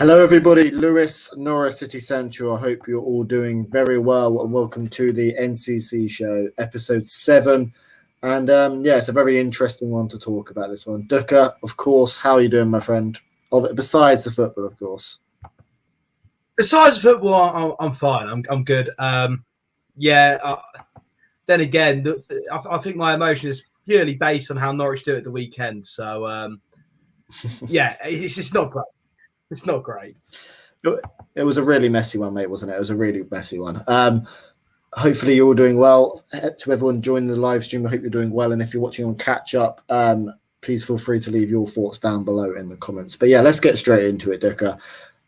Hello, everybody. Lewis, Norwich City Central. I hope you're all doing very well, and welcome to the NCC show, episode 7. And it's a very interesting one to talk about. This one, Doeke, of course. How are you doing, my friend? Besides the football, of course. Besides football, I'm fine. I'm good. Then again, I think my emotion is purely based on how Norwich do it the weekend. So it's just not great. It's not great. It was a really messy one, mate, wasn't it? It was a really messy one. Hopefully you're all doing well. To everyone joining the live stream, I hope you're doing well. And if you're watching on catch up, please feel free to leave your thoughts down below in the comments. But yeah, let's get straight into it, Doeke.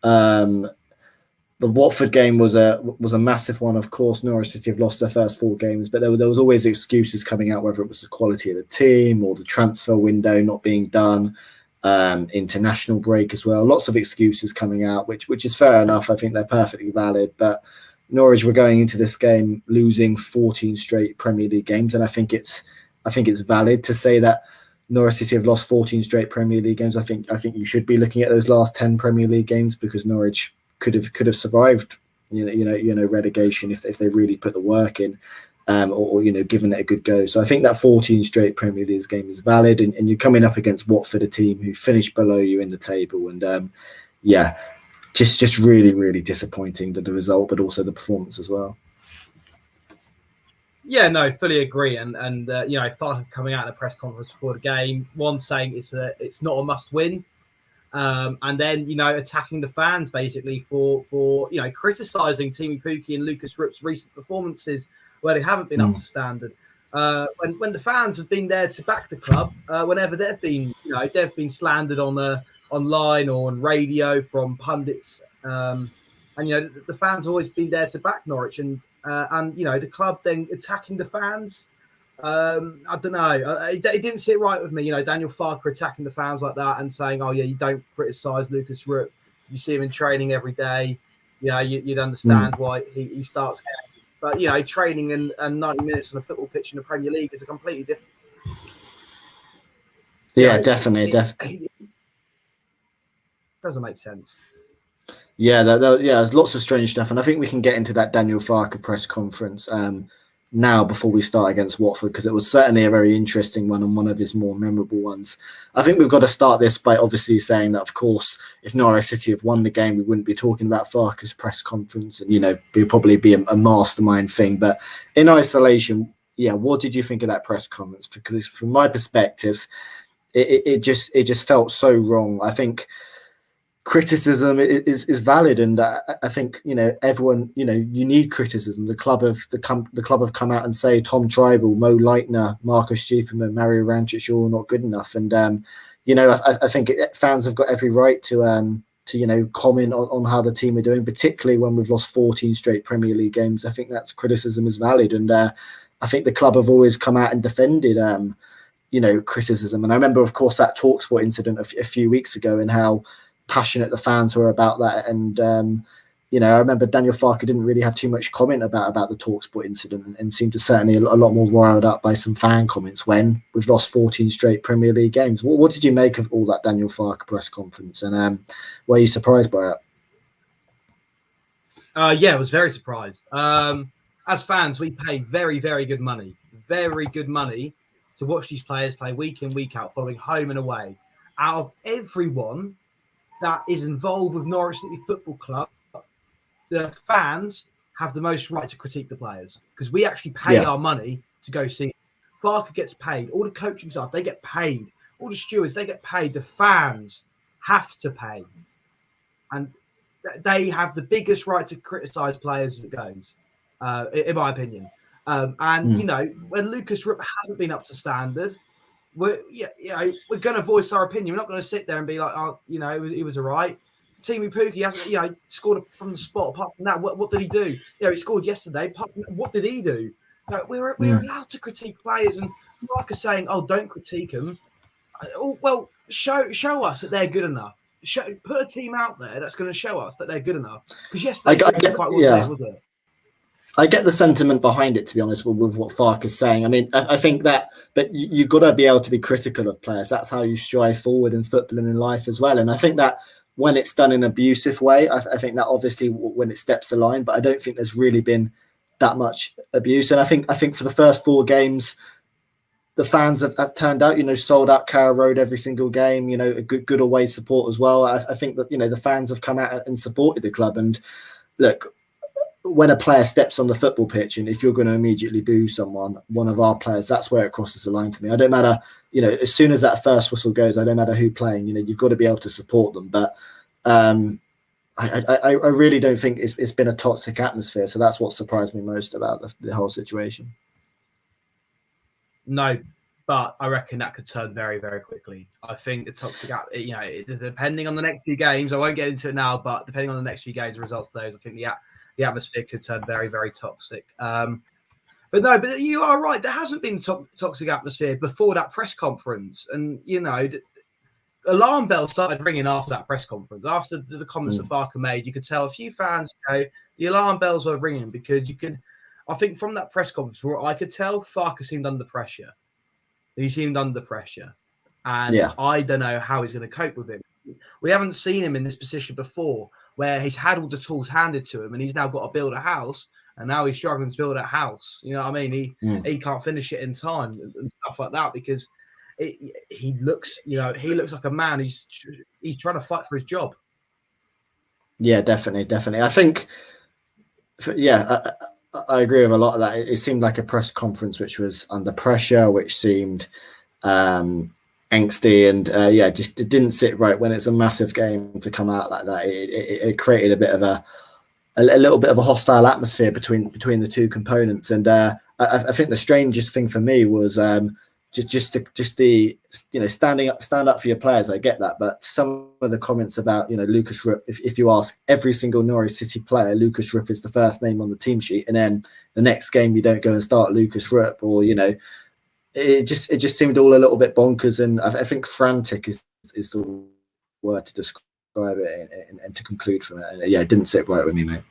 The Watford game was a massive one. Of course, Norwich City have lost their first 4 games, but there was always excuses coming out, whether it was the quality of the team or the transfer window not being done. International break as well. Lots of excuses coming out, which is fair enough. I think they're perfectly valid. But Norwich were going into this game losing 14 straight Premier League games, and I think it's valid to say that Norwich City have lost 14 straight Premier League games. I think you should be looking at those last 10 Premier League games because Norwich could have survived, relegation if they really put the work in. Or given it a good go. So I think that 14 straight Premier League game is valid, and you're coming up against Watford, a team who finished below you in the table, and just really, really disappointing the result, but also the performance as well. Yeah, no, fully agree. And Farke coming out in a press conference before the game, one saying it's not a must win, and then attacking the fans basically for criticising Teemu Pukki and Lucas Rupp's recent performances where they haven't been up to standard. When the fans have been there to back the club, whenever they've been slandered online or on radio from pundits, and the fans have always been there to back Norwich, and the club then attacking the fans. I don't know. It didn't sit right with me. Daniel Farke attacking the fans like that and saying, "Oh yeah, you don't criticise Lucas Rupp. You see him in training every day. You'd understand why he starts." But training and 90 minutes on a football pitch in the Premier League is a completely different. Yeah, definitely. It doesn't make sense. Yeah, there's lots of strange stuff, and I think we can get into that Daniel Farke press conference now before we start against Watford, because it was certainly a very interesting one and one of his more memorable ones. I think we've got to start this by obviously saying that, of course, if Norwich City have won the game, we wouldn't be talking about Farke's press conference, and it'd probably be a mastermind thing. But in isolation, what did you think of that press conference? Because from my perspective, it just felt so wrong. I think criticism is valid, and I think everyone you need criticism. The club have come out and say Tom Tribal, Mo Leitner, Marcus Stuperman, Mario Rancic are all not good enough, and I think fans have got every right to comment on how the team are doing, particularly when we've lost 14 straight Premier League games. I think that criticism is valid, and I think the club have always come out and defended criticism. And I remember, of course, that TalkSport incident a few weeks ago and how passionate the fans were about that, and I remember Daniel Farke didn't really have too much comment about the TalkSport incident, and seemed to certainly a lot more riled up by some fan comments when we've lost 14 straight Premier League games. What did you make of all that Daniel Farke press conference, and were you surprised by it? I was very surprised. As fans, we pay very, very good money to watch these players play week in, week out, following home and away. Out of everyone that is involved with Norwich City Football Club, the fans have the most right to critique the players, because we actually pay our money to go see. Farke gets paid. All the coaching staff, they get paid. All the stewards, they get paid. The fans have to pay. And they have the biggest right to criticise players as it goes, in my opinion. When Lucas Rupp hasn't been up to standard, we're going to voice our opinion. We're not going to sit there and be like, he was all right. Teemu Pukki hasn't, scored from the spot. Apart from that, what did he do? He scored yesterday. What did he do? We're allowed to critique players, and Mark is saying, "Oh, don't critique them." Well, show us that they're good enough. Put a team out there that's going to show us that they're good enough. Because yesterday, was it? I get the sentiment behind it, to be honest, with what Farke is saying. I mean, I think that, but you've got to be able to be critical of players. That's how you strive forward in football and in life as well. And I think that when it's done in an abusive way, I think that obviously when it steps the line, but I don't think there's really been that much abuse. And I think for the first 4 games, the fans have turned out, sold out Carrow Road every single game, a good away support as well. I think that, the fans have come out and supported the club. And look, when a player steps on the football pitch, and if you're going to immediately boo one of our players, that's where it crosses the line for me. I don't matter, as soon as that first whistle goes, I don't matter who playing, you've got to be able to support them. But I really don't think it's been a toxic atmosphere. So that's what surprised me most about the whole situation. No, but I reckon that could turn very, very quickly. I think the toxic, depending on the next few games, I won't get into it now, but depending on the next few games, the results of those, I think the atmosphere could turn very, very toxic. But you are right. There hasn't been toxic atmosphere before that press conference. And, alarm bells started ringing after that press conference. After the comments that Farke made, you could tell a few fans, the alarm bells were ringing because I think from that press conference, where I could tell Farke seemed under pressure. He seemed under pressure. And I don't know how he's going to cope with it. We haven't seen him in this position before, where he's had all the tools handed to him and he's now got to build a house, and now he's struggling to build a house. You know what I mean? He can't finish it in time and stuff like that because he looks like a man who's trying to fight for his job. Yeah, definitely. I think, I agree with a lot of that. It seemed like a press conference which was under pressure, which seemed angsty, and just it didn't sit right when it's a massive game to come out like that. It created a bit of a little bit of a hostile atmosphere between the two components. And I think the strangest thing for me was just the stand up for your players. I get that, but some of the comments about Lucas Rupp, if you ask every single Norwich City player, Lucas Rupp is the first name on the team sheet, and then the next game you don't go and start Lucas Rupp, or it just seemed all a little bit bonkers. And I think frantic is the word to describe it and to conclude from it. And it didn't sit right with me, mate.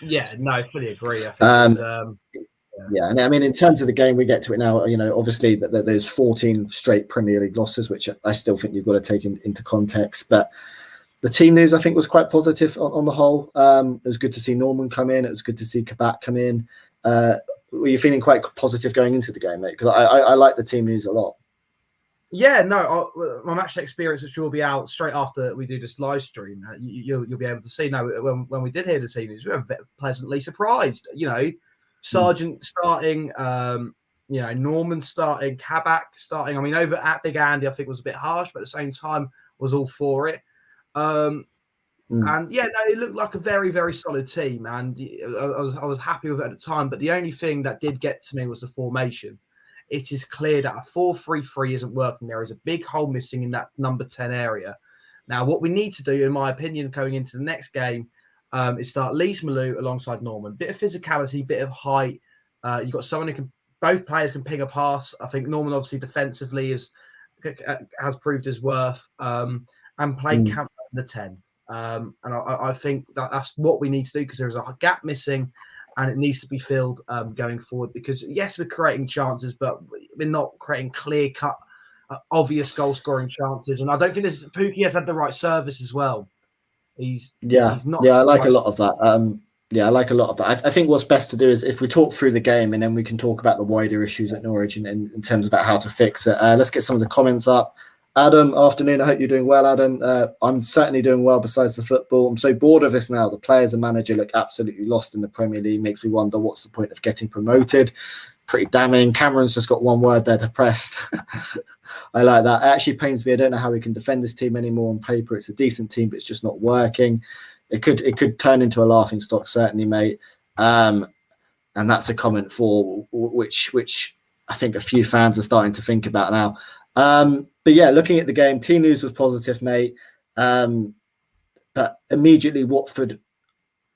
Yeah, no, I fully agree. I think and I mean, in terms of the game, we get to it now. Obviously, there's 14 straight Premier League losses, which I still think you've got to take into context. But the team news, I think, was quite positive on the whole. It was good to see Norman come in. It was good to see Kabak come in. Were you feeling quite positive going into the game, mate? Because I like the team news a lot. Yeah, no, my match experience, which will be out straight after we do this live stream, you'll be able to see. No, when we did hear the team news, we were pleasantly surprised. Sargent starting, Norman starting, Kabak starting. I mean, over at Big Andy, I think was a bit harsh, but at the same time was all for it. And it looked like a very, very solid team, and I was happy with it at the time. But the only thing that did get to me was the formation. It is clear that a 4-3-3 isn't working. There is a big hole missing in that number 10 area. Now, what we need to do, in my opinion, going into the next game, is start Lise Malou alongside Norman. Bit of physicality, bit of height. You've got someone who both players can ping a pass. I think Norman, obviously, defensively has proved his worth, and play Camp in the 10. And I think that's what we need to do, because there is a gap missing, and it needs to be filled going forward. Because yes, we're creating chances, but we're not creating clear-cut, obvious goal-scoring chances. And I don't think Pookie has had the right service as well. He's not. Yeah, I like a lot of that. I like a lot of that. I think what's best to do is, if we talk through the game, and then we can talk about the wider issues at Norwich and in terms about how to fix it. Let's get some of the comments up. Adam, afternoon. I hope you're doing well, Adam. I'm certainly doing well besides the football. I'm so bored of this now. The players and manager look absolutely lost in the Premier League. Makes me wonder what's the point of getting promoted. Pretty damning. Cameron's just got one word there: depressed. I like that. It actually pains me. I don't know how we can defend this team anymore. On paper, it's a decent team, but it's just not working. It could turn into a laughing stock, certainly, mate. And that's a comment for which I think a few fans are starting to think about now. But yeah, looking at the game, team news was positive, mate. But immediately Watford,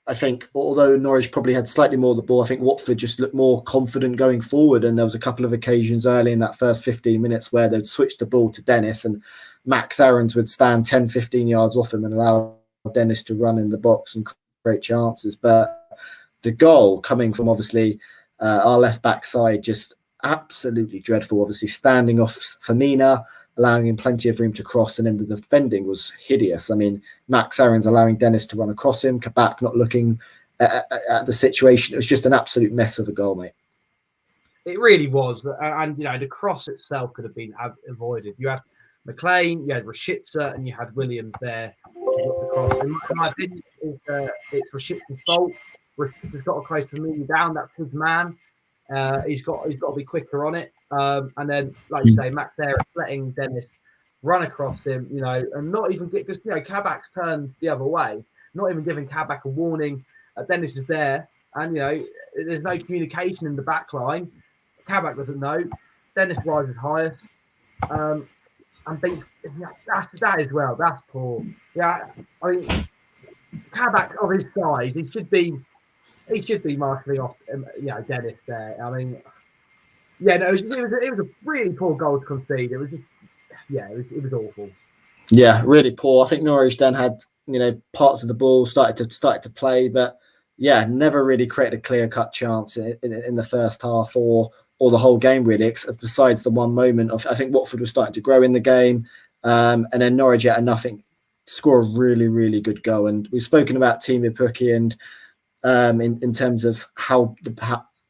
I think, although Norwich probably had slightly more of the ball, I think Watford just looked more confident going forward. And there was a couple of occasions early in that first 15 minutes where they'd switch the ball to Dennis, and Max Aarons would stand 10, 15 yards off him and allow Dennis to run in the box and create chances. But the goal coming from, obviously, our left back side, just absolutely dreadful. Obviously, standing off Firmina, allowing him plenty of room to cross, and then the defending was hideous. I mean, Max Aaron's allowing Dennis to run across him, Kabak not looking at the situation. It was just an absolute mess of a goal, mate. It really was, and the cross itself could have been avoided. You had McLean, you had Rashica, and you had Williams there. The cross. In my opinion, it's Rashica's fault. Rashica's got to close Familia down. That's his man. He's got to be quicker on it. And then, like you say, Max there letting Dennis run across him, and not even get, because Kabak's turned the other way, not even giving Kabak a warning. Dennis is there, and there's no communication in the back line. Kabak doesn't know. Dennis rises highest, and beats. That as well. That's poor. Yeah, I mean, Kabak of his size, he should be marshalling off. Dennis there. I mean, it was a really poor goal to concede. It was just, it was awful. Yeah, really poor. I think Norwich then had parts of the ball started to play, but never really created a clear-cut chance in the first half or the whole game, really, besides the one moment of, I think Watford was starting to grow in the game, and then Norwich had nothing, score a really, really good goal. And we've spoken about Teemu Pukki and in terms of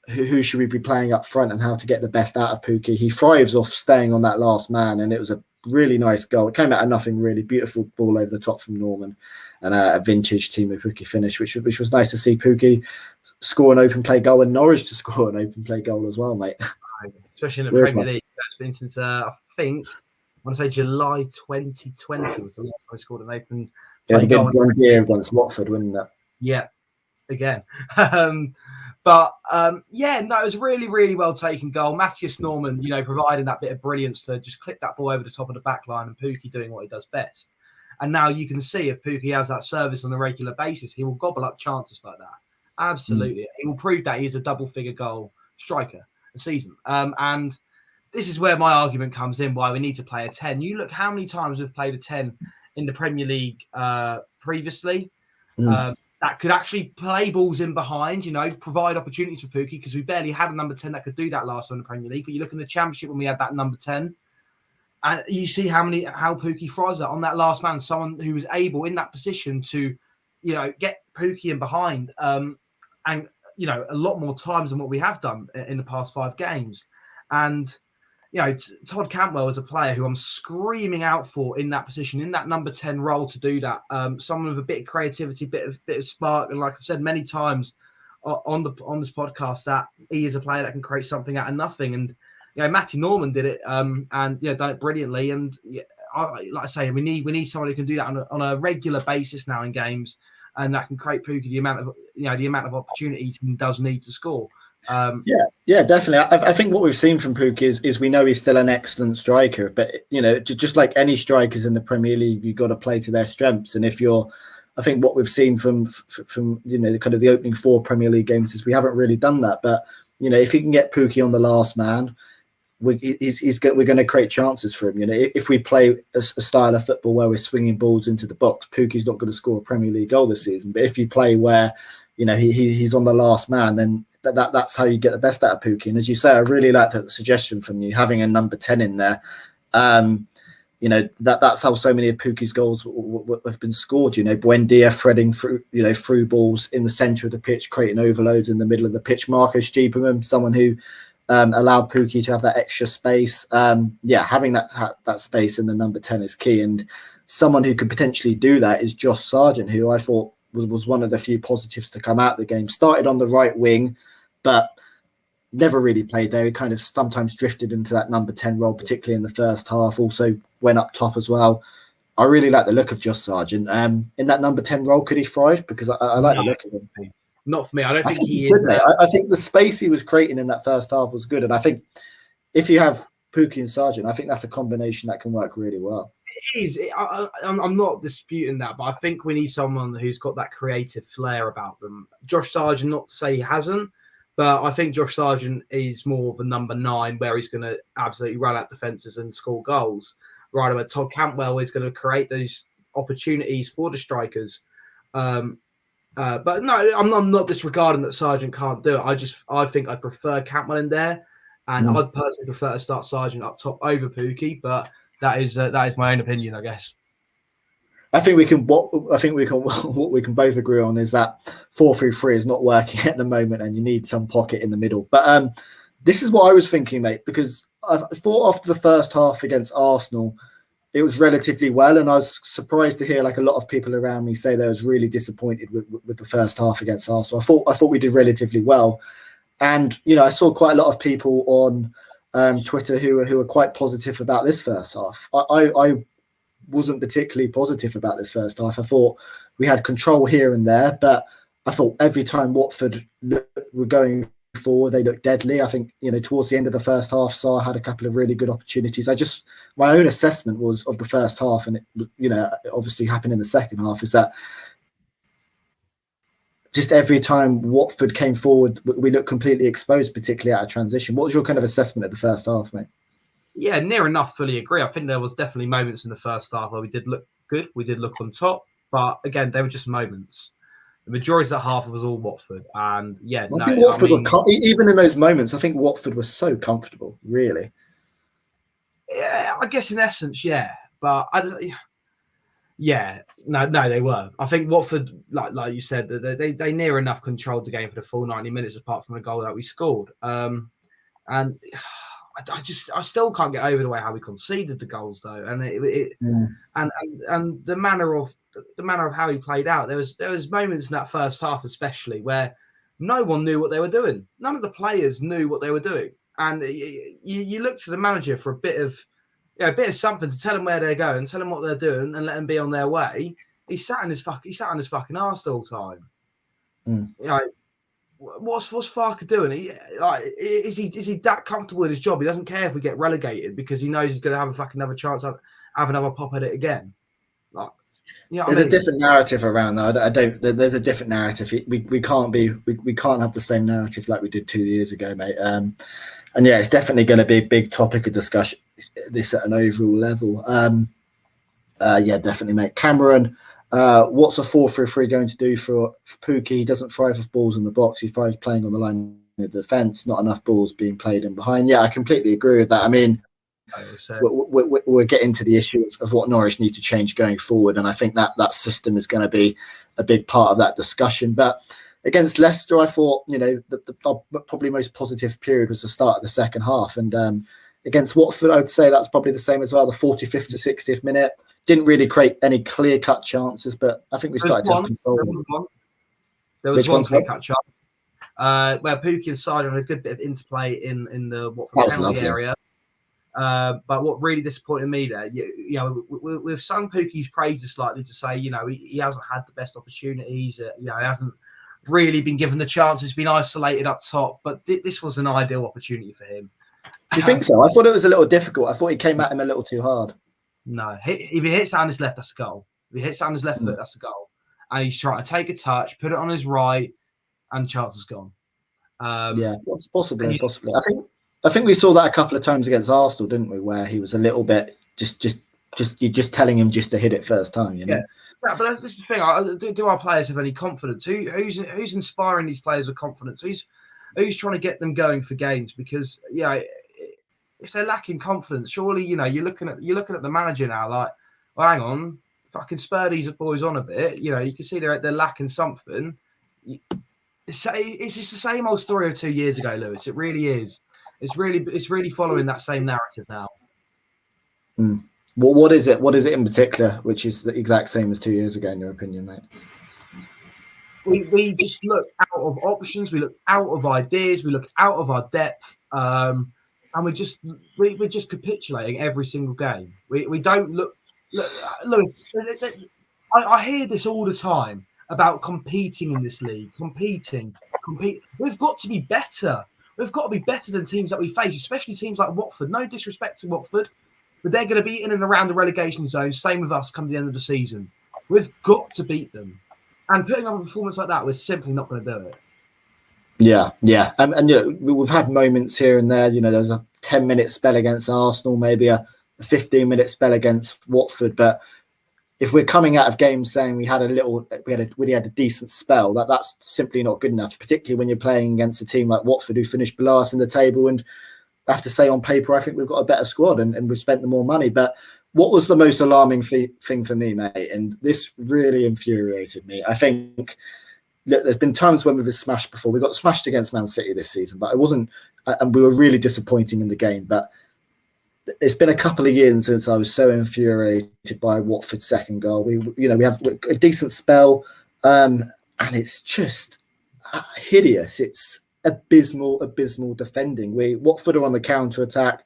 who should we be playing up front and how to get the best out of Pukki. He thrives off staying on that last man, and it was a really nice goal. It came out of nothing, really beautiful ball over the top from Norman, and a vintage Teemu Pukki finish, which was nice to see Pukki score an open play goal and Norwich to score an open play goal as well, mate. Especially in the Premier League. That's been since I think I want to say July 2020 was the last time I scored an open play goal. One year against Watford, wasn't it? Yeah, again. It was really, really well taken goal. Matthias Norman, providing that bit of brilliance to just clip that ball over the top of the back line, and Pukki doing what he does best. And now you can see if Pukki has that service on a regular basis, he will gobble up chances like that. Absolutely. He will prove that he's a double-figure goal striker a season. And this is where my argument comes in, why we need to play a 10. You look how many times we've played a 10 in the Premier League previously. That could actually play balls in behind, provide opportunities for Pukki, because we barely had a number 10 that could do that last time in the Premier League. But you look in the Championship when we had that number 10, and you see how Pukki thrives that on that last man, someone who was able in that position to, get Pukki in behind, and a lot more times than what we have done in the past 5 games. And Todd Cantwell is a player who I'm screaming out for in that position, in that number 10 role, to do that. Someone with a bit of creativity, bit of spark, and like I've said many times on this podcast, that he is a player that can create something out of nothing. And Matty Norman did it, and done it brilliantly. And like I say, we need someone who can do that on a regular basis now in games, and that can create Pukki the amount of opportunities he does need to score. Definitely. I think what we've seen from Pukki is we know he's still an excellent striker, but just like any strikers in the Premier League, you've got to play to their strengths. And I think what we've seen from the kind of the opening 4 Premier League games is we haven't really done that. But if you can get Pukki on the last man, we're going to create chances for him. If we play a style of football where we're swinging balls into the box, Pukki's not going to score a Premier League goal this season. But if you play where he's on the last man, then that's how you get the best out of Pukki. And as you say, I really like that suggestion from you, having a number 10 in there. That's how so many of Pukki's goals have been scored. Buendia threading through balls in the centre of the pitch, creating overloads in the middle of the pitch. Marco Stiepermann, someone who allowed Pukki to have that extra space. Having that space in the number 10 is key. And someone who could potentially do that is Josh Sargent, who I thought was one of the few positives to come out of the game. Started on the right wing, but never really played there. He kind of sometimes drifted into that number 10 role, particularly in the first half. Also went up top as well. I really like the look of Josh Sargent. In that number 10 role, could he thrive? Because I like the look of him. Not for me. I don't think he is. I think the space he was creating in that first half was good. And I think if you have Pukki and Sargent, I think that's a combination that can work really well. It is. I'm not disputing that, but I think we need someone who's got that creative flair about them. Josh Sargent, not to say he hasn't, but I think Josh Sargent is more of a number 9, where he's going to absolutely run out defences and score goals. Right away, Todd Cantwell is going to create those opportunities for the strikers. But no, I'm not disregarding that Sargent can't do it. I think I prefer Cantwell in there, and I'd personally prefer to start Sargent up top over Pukki. But that is my own opinion, I guess. I think we can. What we can both agree on is that 4-3-3 is not working at the moment, and you need some pocket in the middle. But this is what I was thinking, mate, because I thought after the first half against Arsenal, it was relatively well, and I was surprised to hear like a lot of people around me say they was really disappointed with the first half against Arsenal. I thought we did relatively well, and I saw quite a lot of people on Twitter who were quite positive about this first half. I wasn't particularly positive about this first half. I thought we had control here and there, but I thought every time Watford were going forward, they looked deadly. I think, towards the end of the first half, Sarr had a couple of really good opportunities. My own assessment was of the first half, and it, obviously happened in the second half, is that just every time Watford came forward, we looked completely exposed, particularly out of transition. What was your kind of assessment of the first half, mate? Yeah, near enough fully agree. I think there was definitely moments in the first half where we did look good. We did look on top. But again, they were just moments. The majority of that half was all Watford. And yeah, I think Watford even in those moments, I think Watford was so comfortable, really. Yeah, I guess in essence, yeah. But no, they were. I think Watford, like you said, they near enough controlled the game for the full 90 minutes, apart from the goal that we scored. And I still can't get over the way how we conceded the goals, though, and and the manner of how he played out. There was moments in that first half, especially, where no one knew what they were doing. None of the players knew what they were doing, and you look to the manager for a bit of something to tell them where they're going, tell them what they're doing, and let them be on their way. He sat on his fucking arse the whole time. What's Farke doing? Is he that comfortable in his job? He doesn't care if we get relegated because he knows he's going to have a fucking another chance to have another pop at it again. There's a different narrative around that. There's a different narrative. We can't have the same narrative like we did 2 years ago, mate. And yeah, it's definitely going to be a big topic of discussion. This at an overall level. Yeah, definitely, mate. Cameron. What's a 4-3-3 going to do for Pookie? He doesn't thrive with balls in the box. He thrives playing on the line of defence, not enough balls being played in behind. Yeah, I completely agree with that. I mean, we're getting to the issue of what Norwich need to change going forward, and I think that system is going to be a big part of that discussion. But against Leicester, I thought, the probably most positive period was the start of the second half, and against Watford, I would say that's probably the same as well. The 45th to 60th minute. Didn't really create any clear-cut chances, but I think we started to have control. There was one clear-cut chance where Pookie and Side had a good bit of interplay in the Watford penalty area. But what really disappointed me there, we've sung Pookie's praises slightly to say, he hasn't had the best opportunities. He hasn't really been given the chance. He's been isolated up top, but this was an ideal opportunity for him. Do you think so? I thought it was a little difficult. I thought he came at him a little too hard. No, if he hits on his left, that's a goal. If he hits on his left foot, that's a goal. And he's trying to take a touch, put it on his right, and the chance is gone. Yeah, possibly. I think we saw that a couple of times against Arsenal, didn't we? Where he was a little bit you're just telling him just to hit it first time, Yeah, but that's the thing. Do our players have any confidence? Who's inspiring these players with confidence? Who's trying to get them going for games? Because if they're lacking confidence, surely you're looking at the manager now like, well, hang on, fucking spur these boys on a bit. You can see they're lacking something. It's just the same old story of 2 years ago, Lewis. It really is. It's really following that same narrative now. Well, what is it? What is it in particular, which is the exact same as 2 years ago, in your opinion, mate? We just look out of options. We look out of ideas. We look out of our depth. And we're just capitulating every single game. We don't look. I hear this all the time about competing in this league. Compete. We've got to be better. We've got to be better than teams that we face, especially teams like Watford. No disrespect to Watford, but they're going to be in and around the relegation zone. Same with us come the end of the season. We've got to beat them. And putting up a performance like that, we're simply not going to do it. Yeah. And we've had moments here and there. There's a 10-minute spell against Arsenal, maybe a 15-minute spell against Watford. But if we're coming out of games saying we had a decent spell, that's simply not good enough, particularly when you're playing against a team like Watford who finished below us in the table. And I have to say on paper, I think we've got a better squad and we've spent the more money. But what was the most alarming thing for me, mate? And this really infuriated me. I think there's been times when we've been smashed before. We got smashed against Man City this season, but it wasn't, and we were really disappointing in the game. But it's been a couple of years since I was so infuriated by Watford's second goal. We have a decent spell, and it's just hideous. It's abysmal defending. Watford are on the counter attack.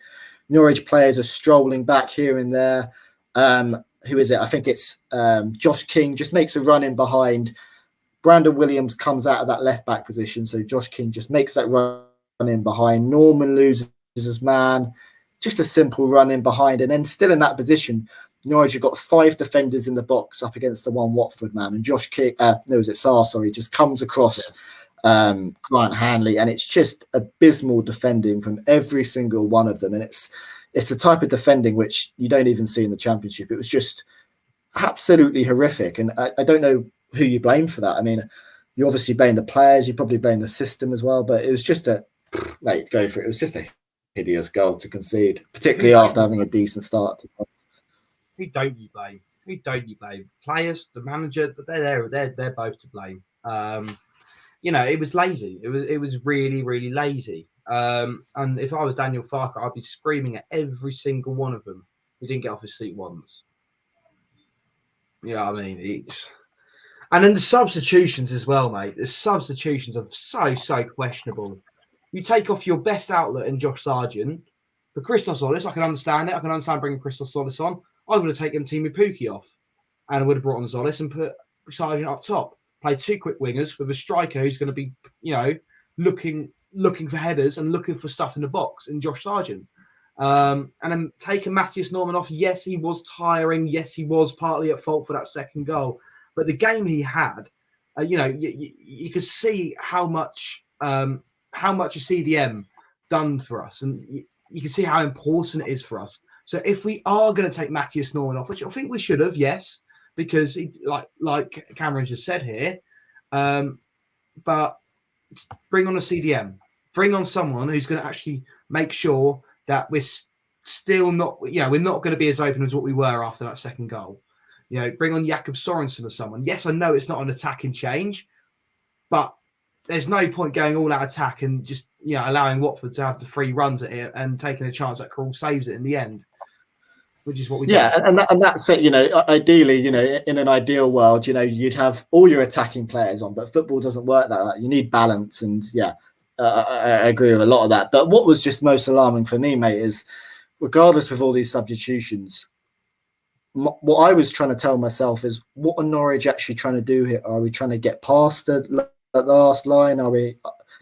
Norwich players are strolling back here and there. Who is it? I think it's Josh King just makes a run in behind. Brandon Williams comes out of that left back position, so Josh King just makes that run in behind. Norman loses his man. Just a simple run in behind, and then still in that position, Norwich have got 5 defenders in the box up against the one Watford man, and Josh King, just comes across Grant Hanley, and it's just abysmal defending from every single one of them, and it's the type of defending which you don't even see in the Championship. It was just absolutely horrific, and I don't know who you blame for that. I mean, you obviously blame the players, you probably blame the system as well, but it was just go for it. It was just a hideous goal to concede, particularly after having a decent start. Who don't you blame? Who don't you blame? Players, the manager, they're both to blame. It was lazy. It was really, really lazy. And if I was Daniel Farke, I'd be screaming at every single one of them who didn't get off his seat once. Yeah, I mean, and then the substitutions as well, mate. The substitutions are so questionable. You take off your best outlet in Josh Sargent for Christos Solis. I can understand it. I can understand bringing Christos Solis on. I would have taken Teemu Pukki off, and I would have brought on Solis and put Sargent up top. Play 2 quick wingers with a striker who's going to be, looking for headers and looking for stuff in the box in Josh Sargent. And then taking Matthias Norman off. Yes, he was tiring. Yes, he was partly at fault for that second goal. But the game he had, you could see how much a CDM done for us, and you can see how important it is for us. So if we are going to take Matthias Norman off, which I think we should have, yes, because he, like Cameron just said here, but bring on a CDM, bring on someone who's going to actually make sure that we're still not, we're not going to be as open as what we were after that second goal. Bring on Jakob Sorensen or someone. Yes, I know it's not an attacking change, but there's no point going all out attack and just allowing Watford to have the free runs at it and taking a chance that Krul saves it in the end, which is what we did. And that's it. Ideally, in an ideal world, you'd have all your attacking players on, but football doesn't work that way. You need balance, and I agree with a lot of that. But what was just most alarming for me, mate, is regardless of all these substitutions, what I was trying to tell myself is, what are Norwich actually trying to do here? Are we trying to get past the last line?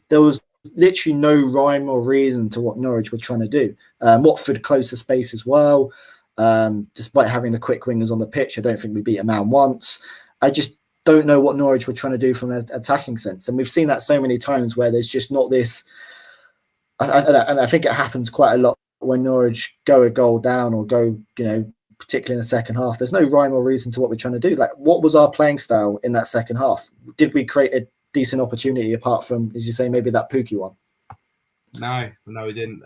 There was literally no rhyme or reason to what Norwich were trying to do. Watford closed the space as well. Despite having the quick wingers on the pitch, I don't think we beat a man once. I just don't know what Norwich were trying to do from an attacking sense. And we've seen that so many times where there's just not this. And I think it happens quite a lot when Norwich go a goal down or go, particularly in the second half. There's no rhyme or reason to what we're trying to do. Like, what was our playing style in that second half? Did we create a decent opportunity apart from, as you say, maybe that Pukki one? No, we didn't.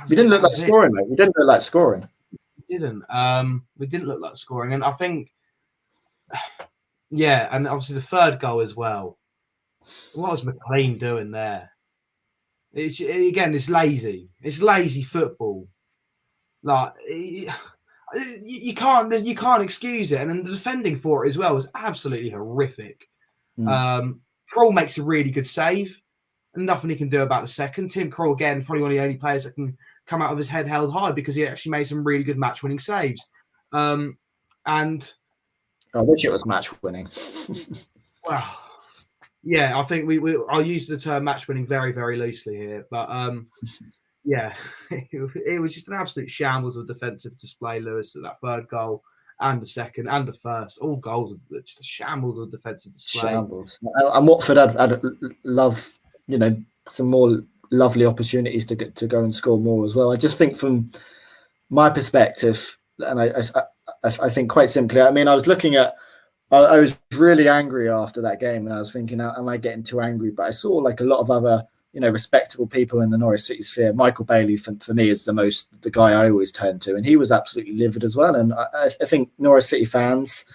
We didn't look like scoring, mate. We didn't look like scoring. We didn't look like scoring. And I think, and obviously the third goal as well. What was McLean doing there? It's lazy. It's lazy football. Like, you can't excuse it. And then the defending for it as well was absolutely horrific. Krul makes a really good save, and nothing he can do about the second. Tim Krul, again, probably one of the only players that can come out of his head held high, because he actually made some really good match-winning saves. And I wish it was match-winning. Well, I think I'll use the term match-winning very, very loosely here, but it was just an absolute shambles of defensive display, Lewis, at that third goal and the second and the first. All goals are just a shambles of defensive display. Shambles. And Watford had some more lovely opportunities to go and score more as well. I just think, from my perspective, and I think quite simply, I mean, I was looking at, I was really angry after that game, and I was thinking, am I getting too angry? But I saw like a lot of other, respectable people in the Norwich City sphere. Michael Bailey, for me, is the guy I always turn to, and he was absolutely livid as well. And I think Norwich City fans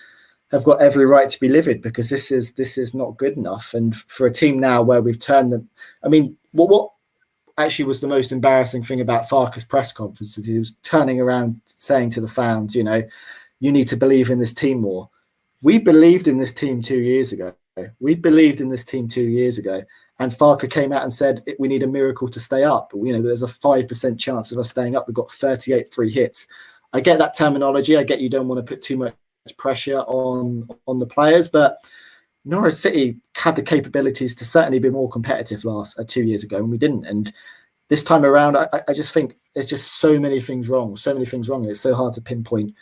have got every right to be livid, because this is not good enough. And for a team now where we've turned them, I mean, what actually was the most embarrassing thing about Farke's press conference is he was turning around saying to the fans, you need to believe in this team more. We believed in this team 2 years ago. And Farke came out and said, we need a miracle to stay up. There's a 5% chance of us staying up. We've got 38 free hits. I get that terminology. I get you don't want to put too much pressure on the players, but Norwich City had the capabilities to certainly be more competitive 2 years ago, and we didn't. And this time around, I just think there's just so many things wrong. It's so hard to pinpoint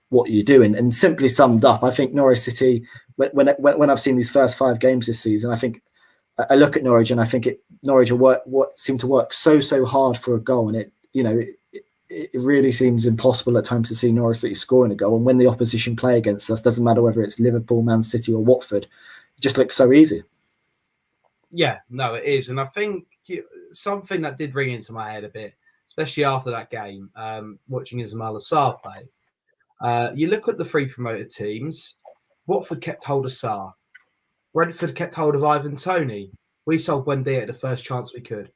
what you're doing. And simply summed up, I think Norwich City, when I've seen these first 5 games this season, I think I look at Norwich and I think Norwich seem to work so hard for a goal, and it really seems impossible at times to see Norwich City scoring a goal. And when the opposition play against us, doesn't matter whether it's Liverpool, Man City or Watford, it just looks so easy. Yeah, no, it is. And I think something that did ring into my head a bit, especially after that game, watching Ismail Assar play, you look at the 3 promoted teams. Watford kept hold of Sarr. Brentford kept hold of Ivan Toney. We sold Buendia at the first chance we could.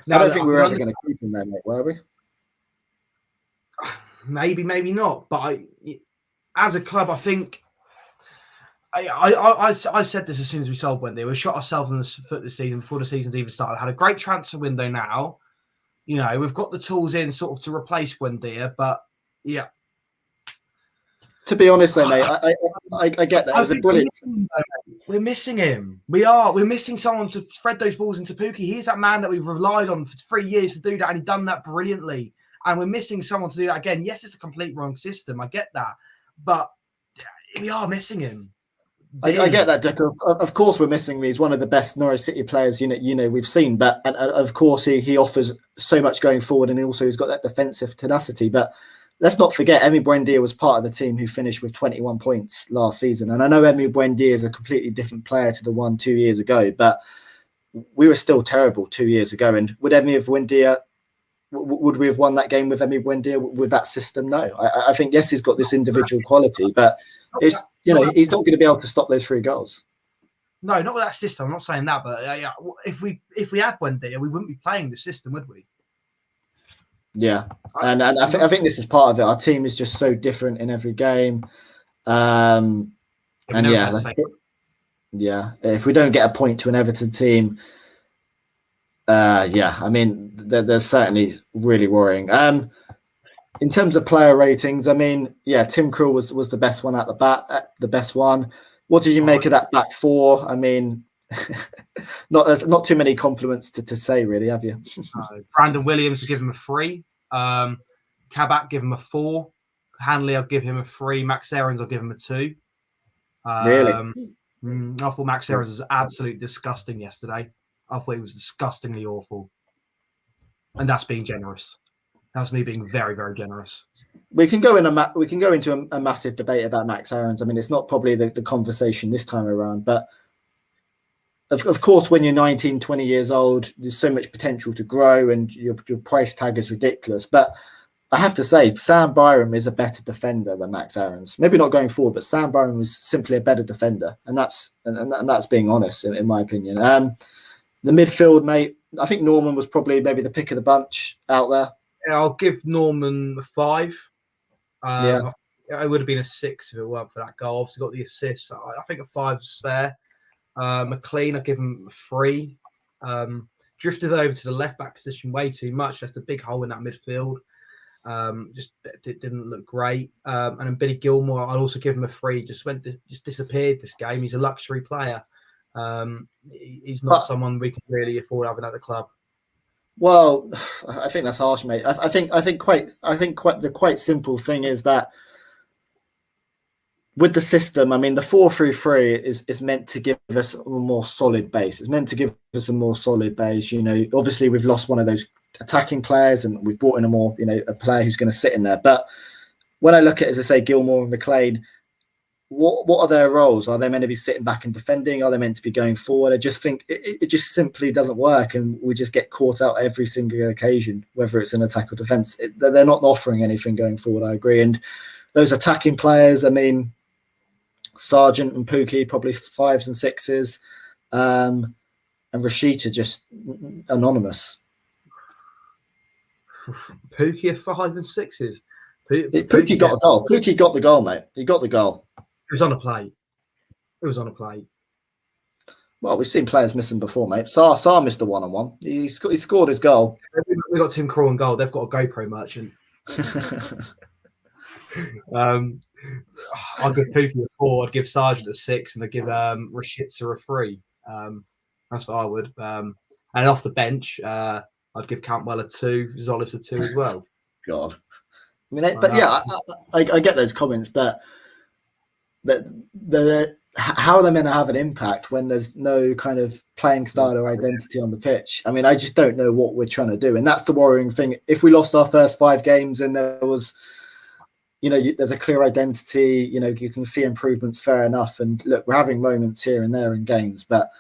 Now, I don't think we were ever going to keep him there, mate, were we? Maybe not. But as a club, I think I said this as soon as we sold Buendia. We shot ourselves in the foot this season before the season's even started. Had a great transfer window now. We've got the tools in sort of to replace Buendia, but yeah. To be honest, though, mate, I get that. It was a brilliant. We're missing him. We're missing someone to thread those balls into Pookie. He's that man that we've relied on for 3 years to do that, and he's done that brilliantly. And we're missing someone to do that again. Yes, it's a complete wrong system. I get that, but we are missing him. I get that, Doeke. Of course, we're missing him. He's one of the best Norwich City players we've seen. But and of course, he offers so much going forward, and he's got that defensive tenacity. But let's not forget, Emi Buendia was part of the team who finished with 21 points last season. And I know Emi Buendia is a completely different player to the one 2 years ago, but we were still terrible 2 years ago. And would Emi Buendia, would we have won that game with Emi Buendia with that system? No. I think, yes, he's got this individual quality, but it's he's not going to be able to stop those 3 goals. No, not with that system. I'm not saying that, but if we had Buendia, we wouldn't be playing the system, would we? Yeah, and I think this is part of it. Our team is just so different in every game, and if we don't get a point to an Everton team, I mean, they're certainly really worrying. In terms of player ratings, I mean, Tim Krul was the best one at the bat, the best one. What did you make of that back 4? I mean, not too many compliments to say, really, have you? Brandon Williams, will give him a 3. Kabak, give him a 4. Hanley, I'll give him a 3. Max Aarons, I'll give him a 2. Really? I thought Max Aarons was absolutely disgusting yesterday. I thought he was disgustingly awful. And that's being generous. That's me being very, very generous. We can go into a massive debate about Max Aarons. I mean, it's not probably the conversation this time around, but of course, when you're 19, 20 years old, there's so much potential to grow, and your price tag is ridiculous. But I have to say, Sam Byram is a better defender than Max Aarons. Maybe not going forward, but Sam Byram was simply a better defender, and that's being honest, in my opinion. The midfield, mate, I think Norman was probably maybe the pick of the bunch out there. Yeah, I'll give Norman a 5. It would have been a 6 if it weren't for that goal. Obviously, got the assist. I think a 5 is fair. McLean, I'll give him a 3. Drifted over to the left back position way too much. Left a big hole in that midfield. It didn't look great. And then Billy Gilmore, I'll also give him a 3. Just disappeared this game. He's a luxury player. He's not someone we can really afford having at the club. Well, I think that's harsh, mate. I think the quite simple thing is that with the system, I mean, the 4-3-3 is meant to give us a more solid base. It's meant to give us a more solid base. Obviously we've lost one of those attacking players, and we've brought in a player who's going to sit in there. But when I look at, as I say, Gilmore and McLean, what are their roles? Are they meant to be sitting back and defending? Are they meant to be going forward? I just think it just simply doesn't work, and we just get caught out every single occasion, whether it's an attack or defence. They're not offering anything going forward, I agree. And those attacking players, I mean, Sargent and Pookie, probably 5s and 6s, and Rashida just anonymous. Pookie are 5 and 6s. Pookie got a goal. Pookie got the goal, mate. He got the goal. It was on a plate. Well, we've seen players missing before, mate. Saar missed a one-on-one. He scored his goal. We got Tim Krul and goal. They've got a GoPro merchant. I'd give Pookie a 4. I'd give Sargent a 6, and I'd give Rashitza a 3. That's what I would. And off the bench, I'd give Cantwell a 2, Zolis a 2 as well. God. I mean, but yeah, I get those comments, but how are they meant to have an impact when there's no kind of playing style or identity on the pitch? I mean, I just don't know what we're trying to do. And that's the worrying thing. If we lost our first 5 games and there was, there's a clear identity, you can see improvements, fair enough. And look, we're having moments here and there in games, but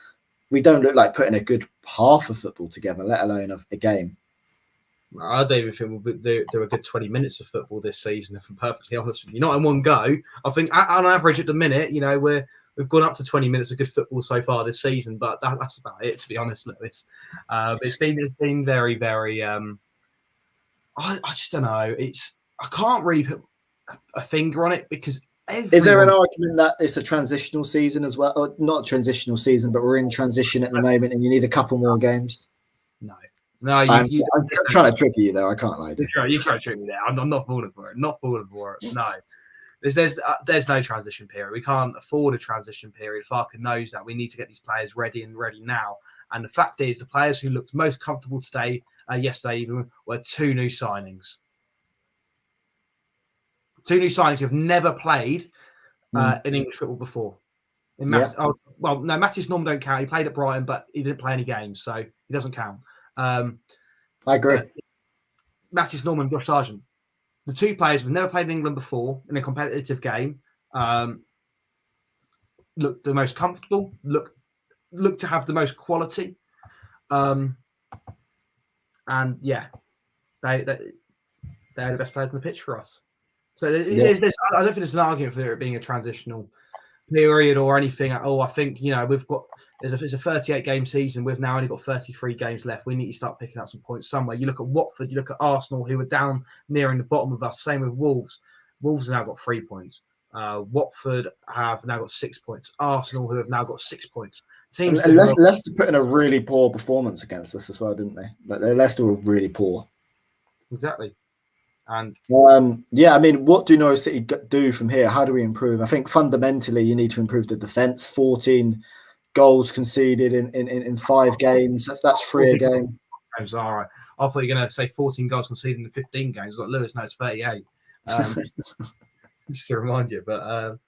we don't look like putting a good half of football together, let alone a game. I don't even think we'll do a good 20 minutes of football this season, if I'm perfectly honest with you. Not in one go. I think on average at the minute, we've gone up to 20 minutes of good football so far this season, but that's about it, to be honest, Lewis. It's been very, very. I just don't know. I can't really put a finger on it because. Is there an argument that it's a transitional season as well? Or not a transitional season, but we're in transition at the moment, and you need a couple more games? No, I'm trying to trick you there. I can't lie. You try to trick me there. I'm not falling for it. No, there's no transition period. We can't afford a transition period. Farke knows that. We need to get these players ready now. And the fact is, the players who looked most comfortable today, yesterday even, were 2 new signings. 2 new signings who have never played in English football before. Mattis Norman don't count. He played at Brighton, but he didn't play any games, so he doesn't count. I agree. Mattis Norman and Josh Sargent, the 2 players who've never played in England before in a competitive game, look the most comfortable, look to have the most quality, and yeah, they're the best players on the pitch for us. So I don't think there's an argument for it being a transitional period or anything. I think we've got it's a 38 game season. We've now only got 33 games left. We need to start picking up some points somewhere. You look at Watford, you look at Arsenal, who are down nearing the bottom of us. Same with Wolves. Wolves have now got 3 points. Watford have now got 6 points. Arsenal, who have now got 6 points. And Leicester put in a really poor performance against us as well, didn't they? But Leicester were really poor. Exactly. And I mean, what do Norwich City do from here? How do we improve? I think fundamentally you need to improve the defence. 14 goals conceded in 5 games. That's 3 a game. All right. I thought you were going to say 14 goals conceded in 15 games. Like Lewis knows 38. Just to remind you, but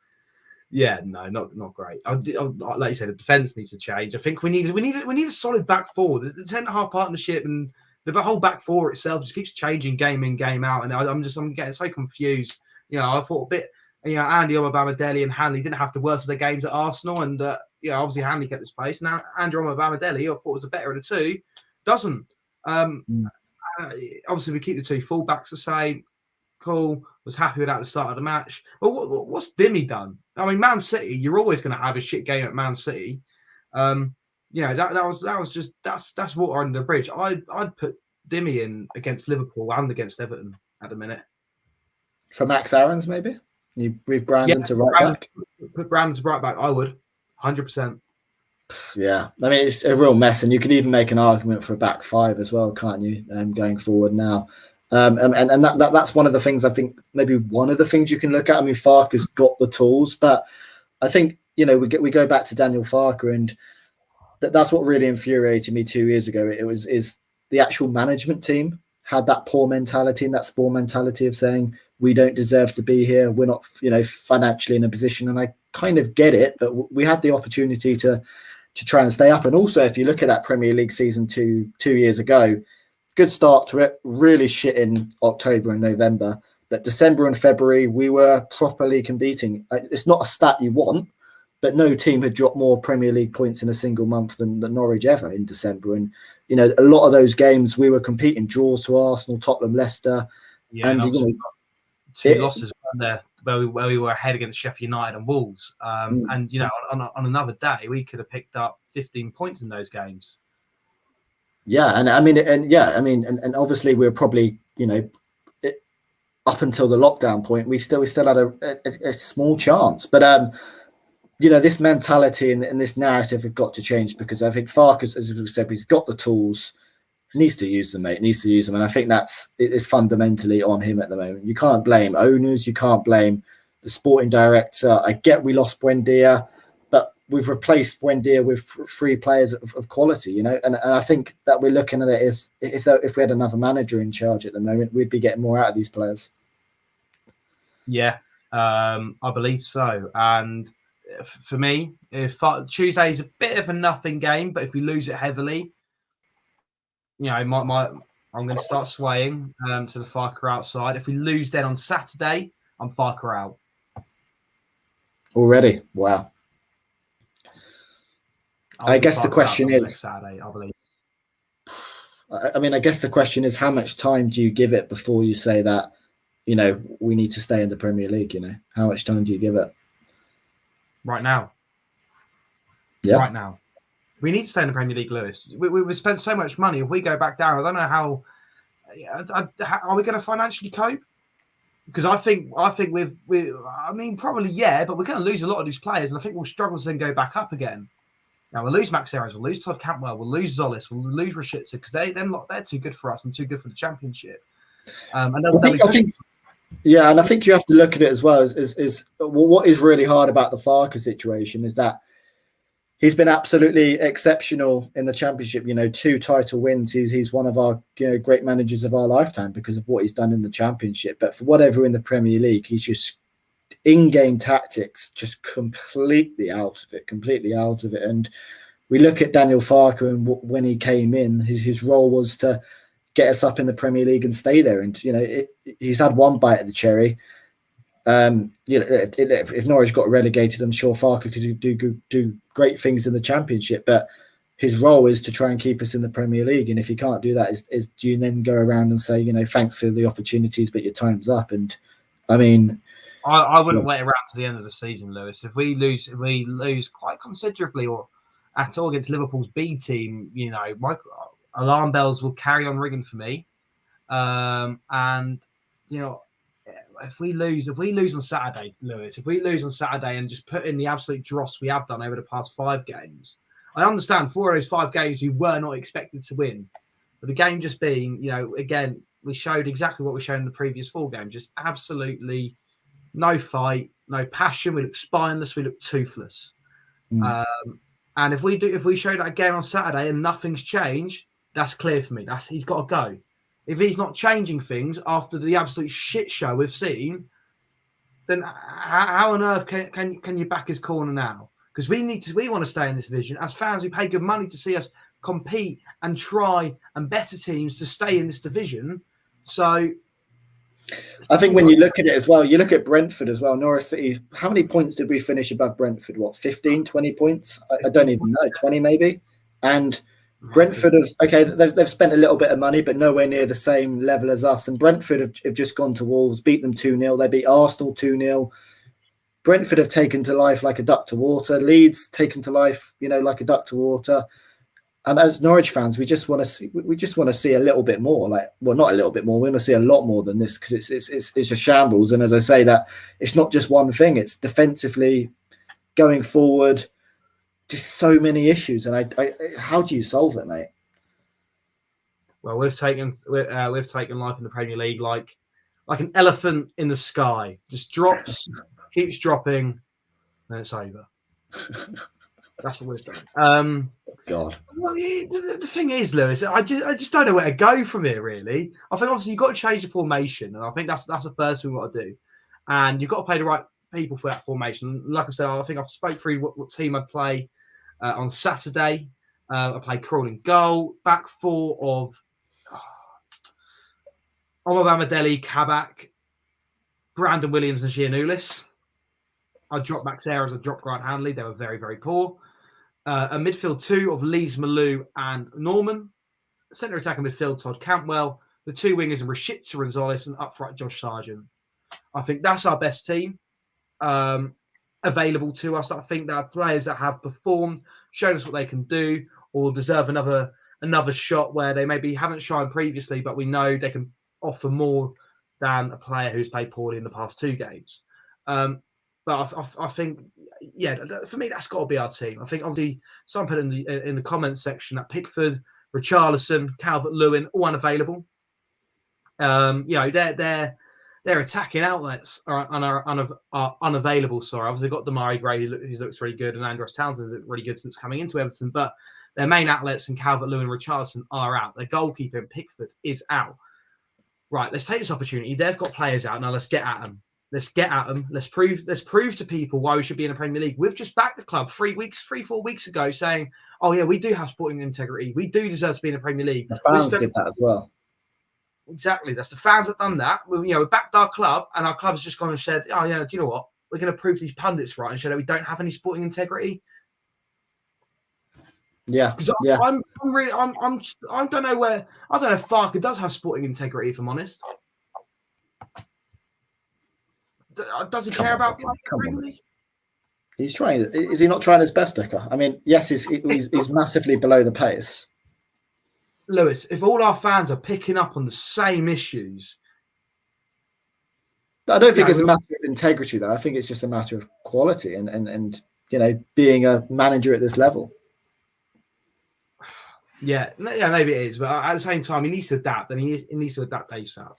not great. Like you said, the defence needs to change. I think we need a solid back four. The 10.5 partnership and the whole back four itself just keeps changing game in, game out, and I'm getting so confused. I thought a bit. Andy Omobamidele and Hanley didn't have the worst of their games at Arsenal, and obviously Hanley kept his place. Now Andrew Omobamidele, I thought was the better of the 2, doesn't. Obviously, we keep the 2 fullbacks the same. Cool. Was happy with that at the start of the match. But what's Dimmy done? I mean, Man City, you're always going to have a shit game at Man City. That's water under the bridge. I'd put Dimmy in against Liverpool and against Everton at the minute. For Max Aarons, maybe? With Brandon to right back? Put Brandon to right back, I would. 100%. Yeah. I mean, it's a real mess. And you can even make an argument for a back 5 as well, can't you? Going forward now. And that's one of the things I think, maybe one of the things you can look at. I mean, Farke has got the tools, but I think, we go back to Daniel Farke, and that's what really infuriated me 2 years ago. Is the actual management team had that poor mentality and that spore mentality of saying, we don't deserve to be here. We're not, financially in a position. And I kind of get it, but we had the opportunity to try and stay up. And also, if you look at that Premier League season 2 years ago, good start to it, really shit in October and November. But December and February, we were properly competing. It's not a stat you want, but no team had dropped more Premier League points in a single month than Norwich ever in December. And, you know, a lot of those games we were competing, draws to Arsenal, Tottenham, Leicester. Yeah, and obviously two losses there where we were ahead against Sheffield United and Wolves. And, you know, on another day, we could have picked up 15 points in those games. Yeah, and I mean, and obviously we were probably, you know, up until the lockdown point, we still had a small chance. But you know, this mentality and this narrative have got to change, because I think Farke, as we said, he's got the tools, needs to use them, mate. Needs to use them, and I think it's fundamentally on him at the moment. You can't blame owners, you can't blame the sporting director. I get we lost Buendia, but we've replaced Buendia with 3 players of quality, you know. And I think that we're looking at it as if we had another manager in charge at the moment, we'd be getting more out of these players. Yeah, I believe so. And for me, if Tuesday is a bit of a nothing game, but if we lose it heavily, you know, I'm going to start swaying to the Farke outside. If we lose then on Saturday, I'm Farke out. Already, wow. I guess the question is, Saturday, I believe. I mean, I guess the question is, how much time do you give it before you say that, you know, we need to stay in the Premier League? You know, how much time do you give it? Right now. Yeah. Right now. We need to stay in the Premier League, Lewis. We've spent so much money. If we go back down, I don't know how are we going to financially cope? Because I think I mean, probably, yeah, but we're going to lose a lot of these players, and I think we'll struggle to then go back up again. Now, we'll lose Max Aarons, we'll lose Todd Cantwell, we'll lose Zolis, we'll lose Rashica, because they're too good for us and too good for the Championship. And I think you have to look at it as well as what is really hard about the Farke situation is that he's been absolutely exceptional in the Championship. You know, 2 title wins. He's one of our, you know, great managers of our lifetime because of what he's done in the Championship. But for whatever in the Premier League, he's just in-game tactics just completely out of it. And we look at Daniel Farke, and when he came in, his role was to get us up in the Premier League and stay there. And, you know, he's had one bite of the cherry. You know, if Norwich got relegated, I'm sure Farke could do great things in the Championship. But his role is to try and keep us in the Premier League. And if he can't do that, do you then go around and say, you know, thanks for the opportunities, but your time's up? And I mean, I wouldn't wait around to the end of the season, Lewis. If we lose quite considerably or at all against Liverpool's B team, you know, alarm bells will carry on ringing for me. And you know, if we lose on Saturday, Lewis, and just put in the absolute dross we have done over the past 5 games, I understand 4 of those 5 games we were not expected to win, but the game just being, you know, again, we showed exactly what we showed in the previous 4 games, just absolutely no fight, no passion. We look spineless, we look toothless. And if we show that again on Saturday and nothing's changed, that's clear for me. He's got to go. If he's not changing things after the absolute shit show we've seen, then how on earth can you back his corner now? Because we want to stay in this division. As fans, we pay good money to see us compete and try and better teams to stay in this division. So I think when you look at it as well, you look at Brentford as well. Norwich City, how many points did we finish above Brentford? What, 15, 20 points? I don't even know, 20 maybe? And Brentford they've spent a little bit of money, but nowhere near the same level as us. And Brentford have just gone to Wolves, beat them 2-0. They beat Arsenal 2-0. Brentford have taken to life like a duck to water. Leeds taken to life, you know, like a duck to water. And as Norwich fans, we just want to see a little bit more. Not a little bit more. We want to see a lot more than this, because it's a shambles. And as I say, that it's not just one thing. It's defensively, going forward, just so many issues. And how do you solve it, mate? Well, we've taken life in the Premier League like an elephant in the sky. Just drops, keeps dropping, and it's over. That's what we've done. God. Well, the thing is, Lewis, I just don't know where to go from here, really. I think obviously you've got to change the formation, and I think that's the first thing we've got to do. And you've got to play the right people for that formation. Like I said, I think I've spoke through what team I'd play on Saturday. I played Crawl in goal, back 4 of Omar Bamadeli, Kabak, Brandon Williams and Giannoulis. I dropped Max Ayres, I dropped Grant Hanley. They were very, very poor. A midfield 2 of Lees Malou and Norman. Centre attacker midfield, Todd Cantwell. The 2 wingers are Rashica and Zolis, and up front, Josh Sargent. I think that's our best team available to us. I think there are players that have performed, shown us what they can do, or deserve another shot where they maybe haven't shined previously, but we know they can offer more than a player who's played poorly in the past 2 games. But I think, yeah, for me, that's got to be our team. I think obviously someone put in the comments section that Pickford, Richarlison, Calvert-Lewin, all unavailable. Their attacking outlets are unavailable. Sorry, obviously got Damari Gray, who looks really good, and Andros Townsend looks really good since coming into Everton. But their main outlets in Calvert-Lewin and Richarlison are out. Their goalkeeper in Pickford is out. Right, let's take this opportunity. They've got players out now. Let's get at them. Let's prove to people why we should be in the Premier League. We've just backed the club 4 weeks ago, saying, "Oh yeah, we do have sporting integrity. We do deserve to be in the Premier League." The fans did that as well. Exactly, that's the fans that done that. We backed our club, and our club's just gone and said, "Oh yeah, do you know what? We're going to prove these pundits right and show that we don't have any sporting integrity." Yeah, yeah. I don't know if Farke does have sporting integrity. If I'm honest. Does he care about Premier League? He's trying. Is he not trying his best, Doeke? I mean, yes, he's massively below the pace. Lewis, if all our fans are picking up on the same issues, I don't think it's a matter of integrity, though. I think it's just a matter of quality and being a manager at this level. Yeah, maybe it is, but at the same time, he needs to adapt, and he needs to adapt ASAP.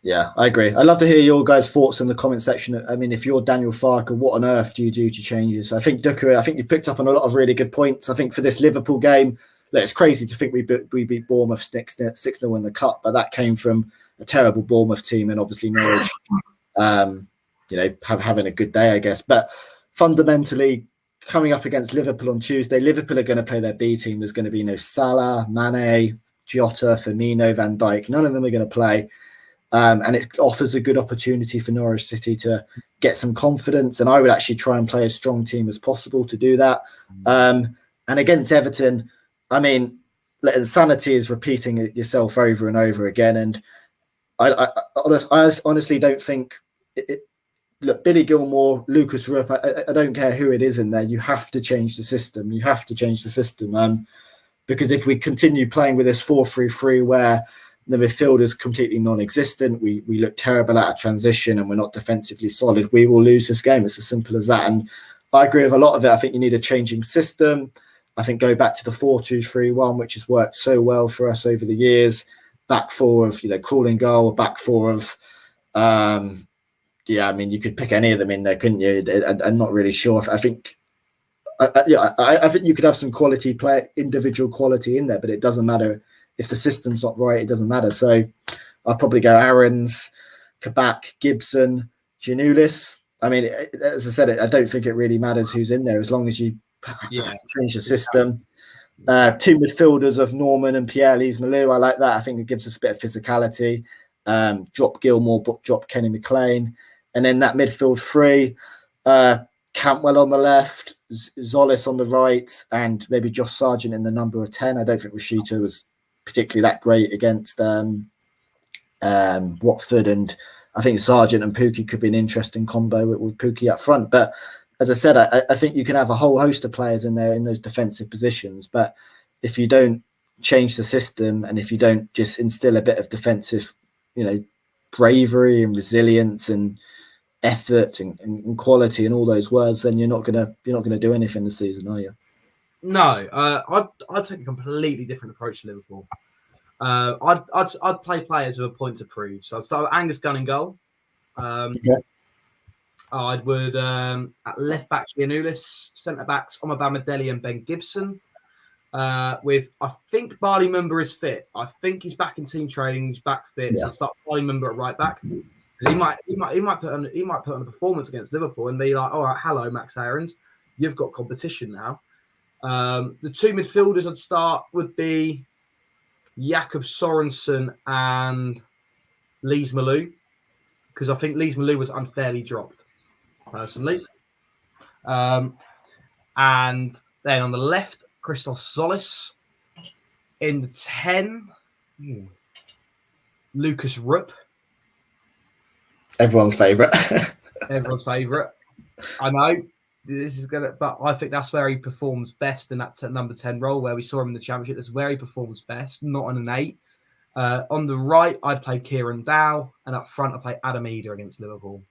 Yeah, I agree. I'd love to hear your guys' thoughts in the comment section. I mean, if you're Daniel Farke, what on earth do you do to change this? I think Doeke, you picked up on a lot of really good points. I think for this Liverpool game, it's crazy to think we beat Bournemouth 6-0 in the cup, but that came from a terrible Bournemouth team and obviously Norwich, having a good day, I guess. But fundamentally, coming up against Liverpool on Tuesday, Liverpool are going to play their B team. There's going to be no Salah, Mane, Jota, Firmino, Van Dijk. None of them are going to play. And it offers a good opportunity for Norwich City to get some confidence. And I would actually try and play as strong team as possible to do that. And against Everton, I mean, insanity is repeating it yourself over and over again. And I honestly don't think look, Billy Gilmore, Lucas Rupp, I don't care who it is in there. You have to change the system. You have to change the system. Because if we continue playing with this 4-3-3 where the midfield is completely non-existent, we look terrible at a transition and we're not defensively solid, we will lose this game. It's as simple as that. And I agree with a lot of it. I think you need a changing system. I think go back to the 4-2-3-1, which has worked so well for us over the years. Back four of crawling goal, back four of I mean, you could pick any of them in there, couldn't you? I'm not really sure. I think you could have some quality play, individual quality in there, but it doesn't matter if the system's not right. It doesn't matter. So I'll probably go Aarons, Kabak, Gibson, Giannoulis. I mean, as I said, I don't think it really matters who's in there as long as you change the system. 2 midfielders of Norman and Pierre-Lise Malou. I like that. I think it gives us a bit of physicality. Drop Gilmore, drop Kenny McLean. And then that midfield 3, Cantwell on the left, Zolis on the right, and maybe Josh Sargent in the number of 10. I don't think Rashica was particularly that great against Watford, and I think Sargent and Pookie could be an interesting combo with Pookie up front. But as I said, I think you can have a whole host of players in there in those defensive positions, but if you don't change the system and if you don't just instill a bit of defensive, bravery and resilience and effort and quality and all those words, then you're not gonna do anything this season, are you? No, I'd take a completely different approach to Liverpool. I'd play players with a point to prove. So I'd start with Angus Gunn in goal. I would at left back Giannoulis, centre backs Omar Deli and Ben Gibson. With I think Barley Mumba is fit. I think he's back in team training. He's back fit. So I'll start Barley Mumba at right back because he might put on a performance against Liverpool and be like, all right, hello Max Aarons, you've got competition now. The 2 midfielders I'd start would be Jakob Sorensen and Lees Malou. because I think Lees Malou was unfairly dropped, personally. And then on the left, Christos Solis. In the 10, Lucas Rupp. Everyone's favourite. Everyone's favourite. I know this is gonna, but I think that's where he performs best in that number 10 role, where we saw him in the Championship. That's where he performs best, not on an 8. On the right, I'd play Kieran Dow, and up front, I'd play Adam Eder against Liverpool.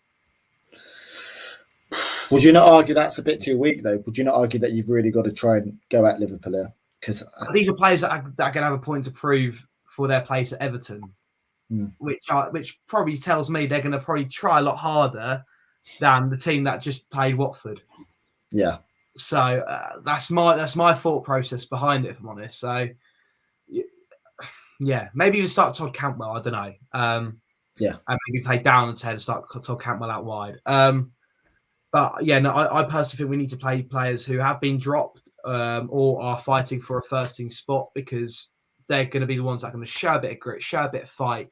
Would you not argue that's a bit too weak, though? Would you not argue that you've really got to try and go at Liverpool here? Because these are players that are going to have a point to prove for their place at Everton, which probably tells me they're going to probably try a lot harder than the team that just played Watford. Yeah. So that's my thought process behind it, if I'm honest. So yeah, maybe even start Todd Cantwell. I don't know. And maybe play down and 10 and start Todd Cantwell out wide. But yeah, no, I personally think we need to play players who have been dropped or are fighting for a first team spot, because they're going to be the ones that are going to show a bit of grit, show a bit of fight.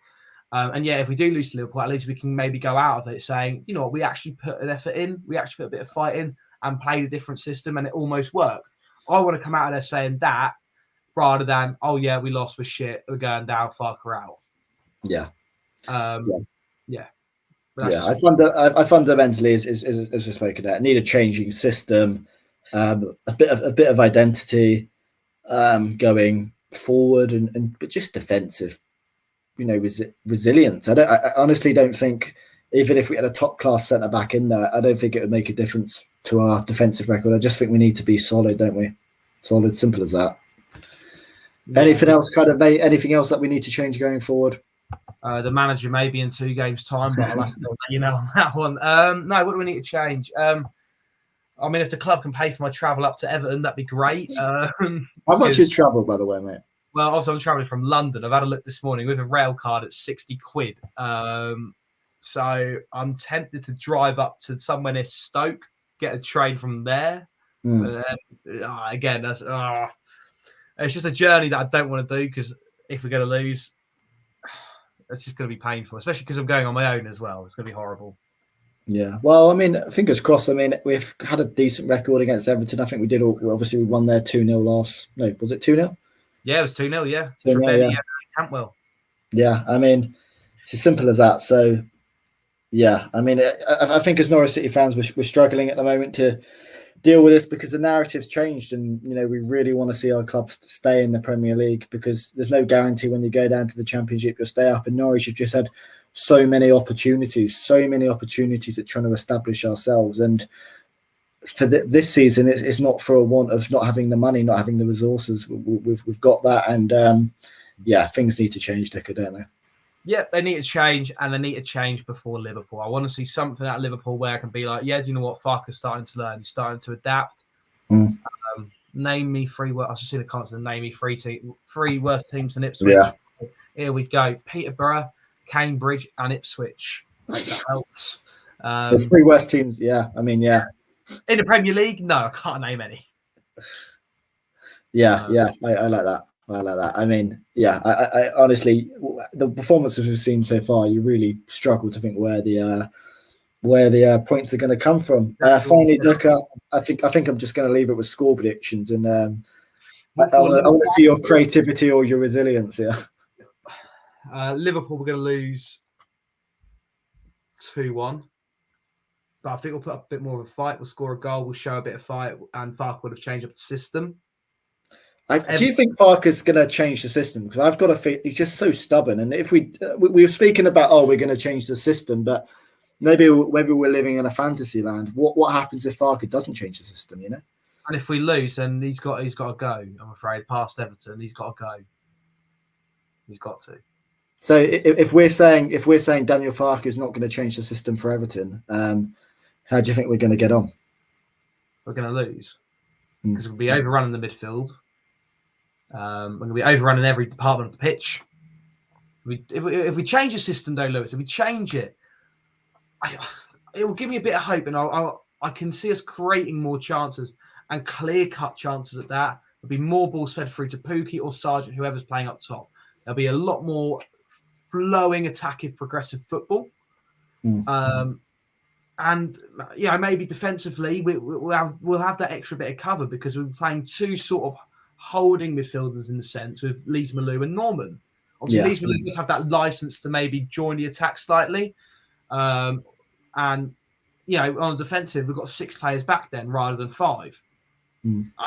And yeah, if we do lose to Liverpool, at least we can maybe go out of it saying, you know what, we actually put an effort in, we actually put a bit of fight in and played a different system, and it almost worked. I want to come out of there saying that rather than, oh yeah, we lost, we're shit, we're going down, Farke out. Yeah. Yeah. I fundamentally, as we spoke about, need a changing system, a bit of identity going forward, but just defensive, resilience. I honestly don't think, even if we had a top class centre back in there, I don't think it would make a difference to our defensive record. I just think we need to be solid, don't we? Solid, simple as that. Yeah. Anything else that we need to change going forward? The manager may be in 2 games' time, but I'll have to let you know on that one. No, what do we need to change? I mean, if the club can pay for my travel up to Everton, that'd be great. How much is travel, by the way, mate? Well, also I'm travelling from London. I've had a look this morning with a rail card at 60 quid. So I'm tempted to drive up to somewhere near Stoke, get a train from there. Again, it's just a journey that I don't want to do, because if we're going to lose, it's just going to be painful, especially because I'm going on my own as well. It's going to be horrible. Yeah. Well, I mean, fingers crossed. I mean, we've had a decent record against Everton. I think we did. Obviously, we won there 2-0 last. No, was it 2-0? Yeah, it was 2-0. Yeah. 2-0, yeah. Cantwell. Yeah. I mean, it's as simple as that. So, yeah. I mean, I think as Norwich City fans, we're struggling at the moment to deal with this, because the narrative's changed, and we really want to see our clubs stay in the Premier League, because there's no guarantee when you go down to the Championship you'll stay up. And Norwich have just had so many opportunities at trying to establish ourselves. And for this season, it's not for a want of not having the money, not having the resources. We've got that, and things need to change, Doeke, don't they? Yeah, they need to change, and they need to change before Liverpool. I want to see something at Liverpool where I can be like, yeah, do you know what? Farke's starting to learn. He's starting to adapt. Name me 3 worst. I was just seeing the comments. Name me 3 worst teams in Ipswich. Yeah. Here we go: Peterborough, Cambridge, and Ipswich. That helps. There's 3 worst teams. Yeah, I mean, yeah. In the Premier League, no, I can't name any. I like that. I mean, I honestly, the performances we've seen so far, you really struggle to think where the points are going to come from. Finally, Doeke, I think I'm just going to leave it with score predictions, and I want to see your creativity or your resilience here. Liverpool, we're going to lose 2-1, but I think we'll put up a bit more of a fight. We'll score a goal. We'll show a bit of fight, and Farke would have changed up the system. Do you think Farke's going to change the system? Because I've got a feel he's just so stubborn. And if we were speaking about, we're going to change the system, but maybe we're living in a fantasy land. What happens if Farke doesn't change the system? And if we lose, then he's got to go. I'm afraid, past Everton, he's got to go. He's got to. So if we're saying Daniel Farke is not going to change the system for Everton, how do you think we're going to get on? We're going to lose because we'll be overrunning the midfield. We're going to be overrunning every department of the pitch. If we change the system, though, Lewis, if we change it, it will give me a bit of hope, and I can see us creating more chances and clear-cut chances at that. There'll be more balls fed through to Pookie or Sargent, whoever's playing up top. There'll be a lot more flowing, attacking, progressive football. And maybe defensively we'll have that extra bit of cover because we're playing two sort of holding midfielders in the sense with Lees Malou and Norman. Obviously, Lees Malou does have that license to maybe join the attack slightly, and on the defensive we've got 6 players back then rather than 5.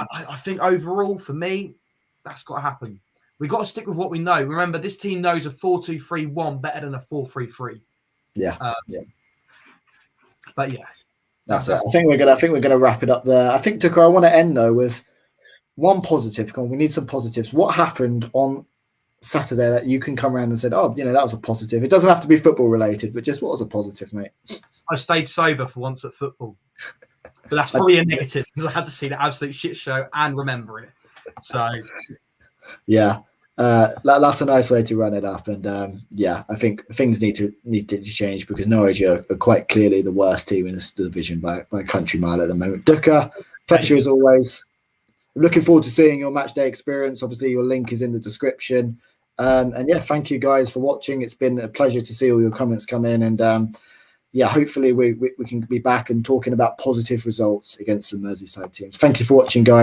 I think overall for me that's got to happen. We've got to stick with what we know. Remember, this team knows a 4-2-3-1 better than a 4-3-3. But yeah, that's it. I think we're gonna wrap it up there. I think, Doeke, I want to end though with one positive. We need some positives. What happened on Saturday that you can come around and say, oh, that was a positive? It doesn't have to be football related, but just what was a positive, mate? I stayed sober for once at football, but that's probably a negative because I had to see the absolute shit show and remember it. So yeah. That's a nice way to run it up, and I think things need to change because Norwich are quite clearly the worst team in this division by a country mile at the moment. Doeke, pleasure as always. I'm looking forward to seeing your match day experience. Obviously, your link is in the description, and thank you guys for watching. It's been a pleasure to see all your comments come in, and hopefully we can be back and talking about positive results against the Merseyside teams. Thank you for watching, guys.